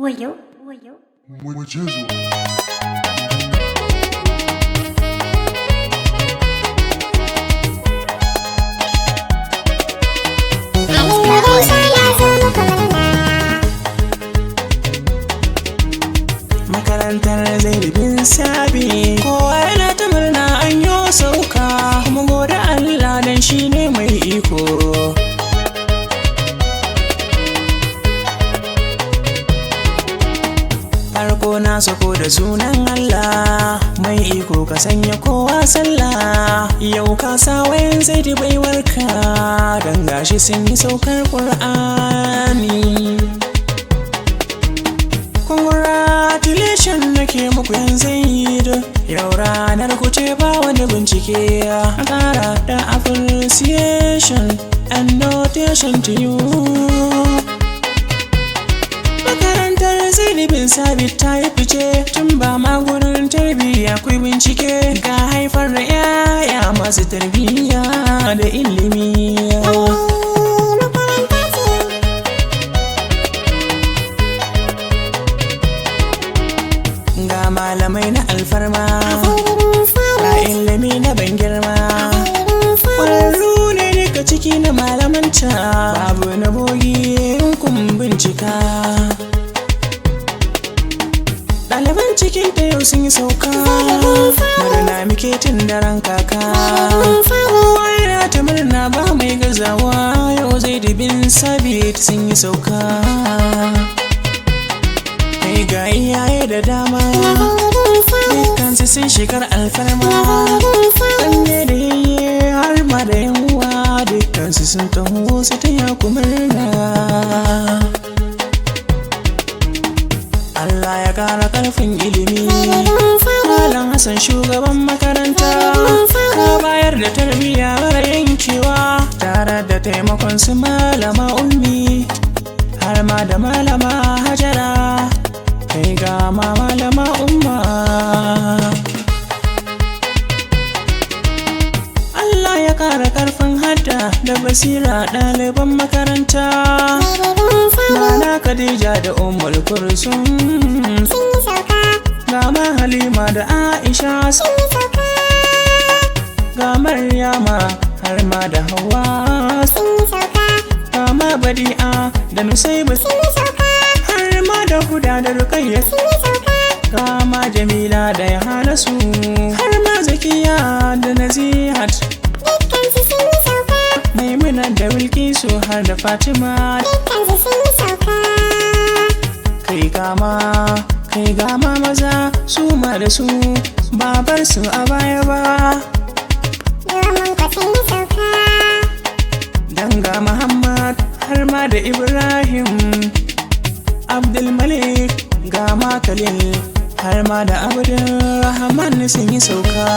Wayo. Muchezo. Makarantar Zainabin Sabi kowa yana ta murna an yo sauka, kuma gode Allah dan shi ne mai iko. Farko na sako da sunan Allah mai iko, ka sanya kowa sallah. Yau ka sa wayan Zaidi baiwarka, dan gashi sun yi saukar Qur'ani. Congratulations nake muku yan Zaid, yau ranar ku ce ba wani bincike. A ƙara da appreciation and notation to you. Makarantar Zainabin Sabit ta yi fice, tun ba ma gurin tarbiyya akwai bincike. Ga haifar da yaya masu tarbiyya da ilimi. Ga malamai na alfarma, ga ilimi na ban girma. Ƙwararru ne daga ciki na malamanta, babu na bogi in kun bincika. Ɗaliban cikin ta yau sun yi sauka, murna muke tun daren kaka. Kowa yana ta murna ba mai gazawa, yau Zainabin Sabit sun yi sauka. Kai ga iyaye da dama, dukkansu sun shigar alfarma. Ɗanye da yayye har ma da yan uwa, dukkansu sun taho su taya ku murna. Allah ya ƙara ƙarfin ilimi, Malam Hassan shugaban makaranta, ka bayar da tarbiyya mara yankewa, tare da taimakon su Malama Ummi har ma da Malama Hajara. Kai ga Malama Umma, Allah ya ƙara ƙarfin hadda da basira ɗaliban makaranta. Nana Khadija da Ummul Kulsum sun yi sauka, ga Halima da Aisha sun yi sauka, ga Maryama har ma da Hauwa sun yi sauka, ga Badi'a da Nusaiba sun yi sauka, har ma da Huda da Rukayya sun yi sauka, ga Jamila da Yahanasu, har ma Zakiya da Nazihat dukkansu sun yi sauka, Maimuna da Bilkisu har da Fatima dukkansu sun yi sauka. Kai gama maza su ma da su babar su a baya ba, domin ka sun yi sauka. Danga Muhammad har ma da Ibrahim Abdulmalik, ga Khalil har ma da Abdulrahman sun yi sauka.